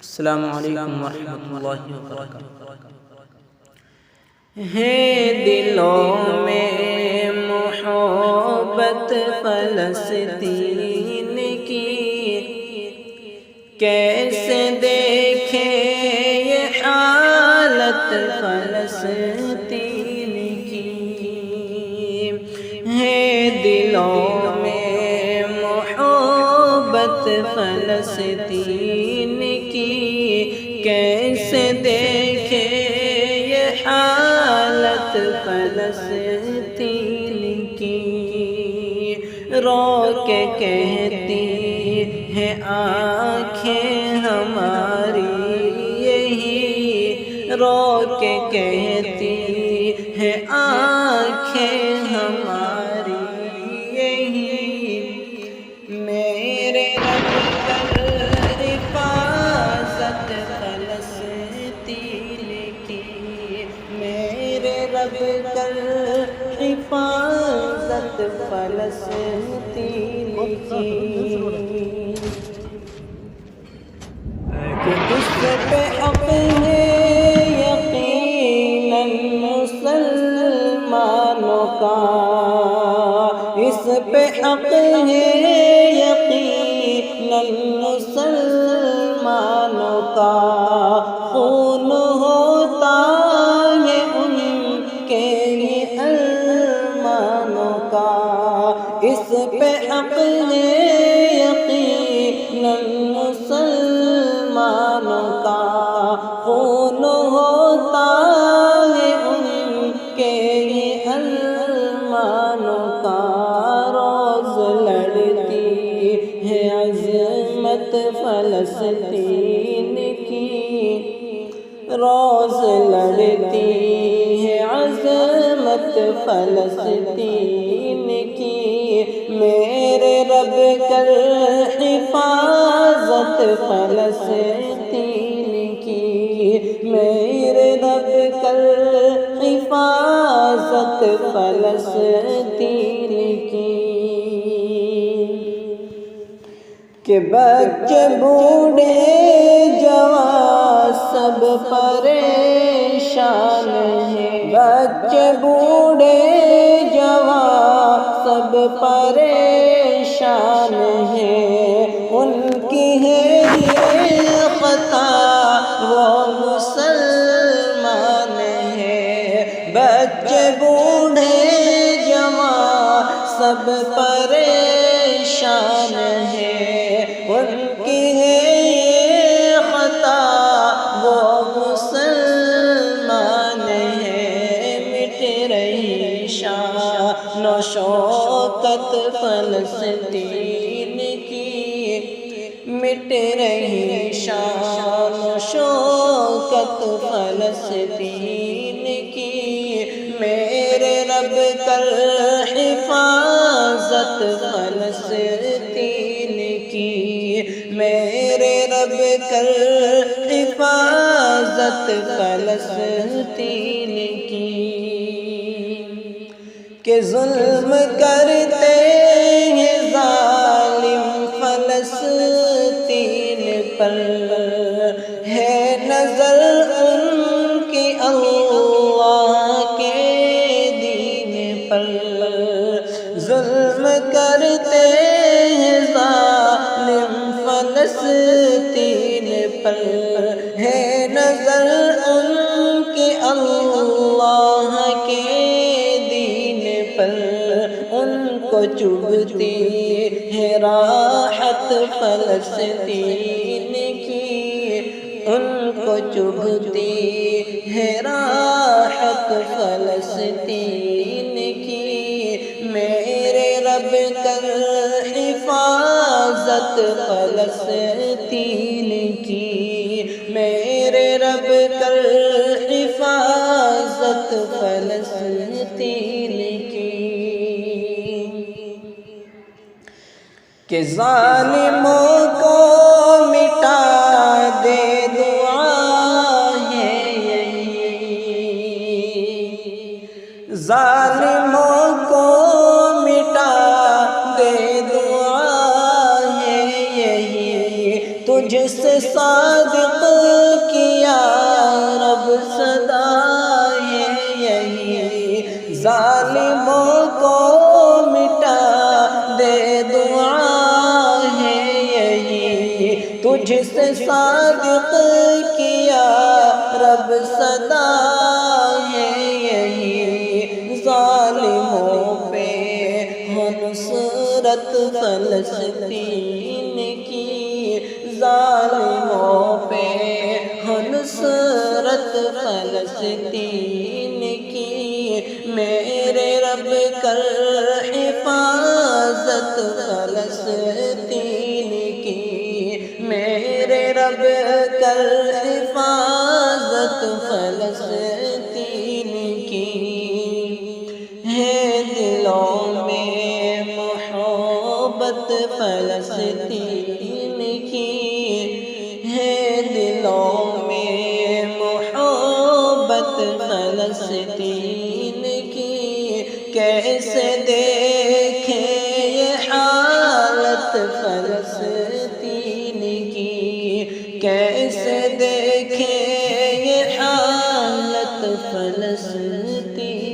السلام علیکم ورحمۃ اللہ وبرکاتہ۔ ہے دلوں میں محبت فلسطین کی، کیسے دیکھے یہ حالت فلسطین کی۔ ہے دلوں میں محبت فلسطین کی، کیسے دیکھے یہ حالت فلسطین کی۔ رو کے کہتی ہیں آنکھیں ہماری یہی، رو کے کہتی ہیں آنکھیں ہماری یہی، میرے رب کر حفاظت فلسطین کی، میرے رب کر حفاظت فلسطین کی۔ کہ اس پہ حق ہے یقیناً مسلمانوں کا، اس پہ حق ہے یقیناً مسلمانوں کا، خون ہوتا ہے ان کے ارمانوں کا، اس پہ حق ہے یقیناً مسلمانوں کا، خون ہوتا ہے ان کے ارمانوں کا۔ روز لڑتی ہے عظمت فلسطین کی، روز لڑتی ہے عظمت فلسطین کی، میرے رب کر حفاظت فلسطین کی، میرے رب کر حفاظت فلسطین کی۔ کہ بچے بوڑھے جوان سب پریشان ہیں، بچے بوڑھے جوان سب پریشان ہیں، ان کی ہے یہ خطا وہ مسلمان ہیں، بچے بوڑھے جوان سب پریشان ہیں، ان کی ہے یہ خطا وہ مسلمان ہیں، مٹ رہی شان و شوکت فلسطین کی، مٹ رہی شان و شوکت فلسطین کی، میرے رب کر حفاظت فلسطین کی، میرے رب کر حفاظت فلسطین کی۔ کہ ظلم کرتے ہیں ظالم فلسطین پر، ہے نظر ان کی اللہ کے دین پر، ظلم کرتے ہیں ظالم فلسطین پر، ہے نظر ان کی اللہ کے دین پر، ان کو چبھتی ہے راحت فلسطین کی، ان کو چبھتی ہے راحت فلسطین کی، میرے رب کر حفاظت فلسطین کی، میرے رب کر حفاظت فلسطین کی۔ کہ ظالموں کو مٹا دے دعا ہے یہی، ظالموں کو مٹا دے دعا ہے یہی، تجھ سے صادق کیا رب صدا ہے یہی، ظالموں کو مٹا دے دعا ہے یہی، تجھ سے صادق کیا رب صدا ہے یہی، ظالموں پہ ہو نصرت فلسطین کی، ظالموں پہ ہو نصرت فلسطین کی، میرے رب کر حفاظت فلسطین کی، میرے رب کر حفاظت فلسطین کی، ہے دلوں میں محبت فلسطین کی، ہے دلوں میں محبت فلسطین کی، کیسے دیکھیں یہ حالت فلسطین کی، کیسے دیکھیں یہ حالت فلسطین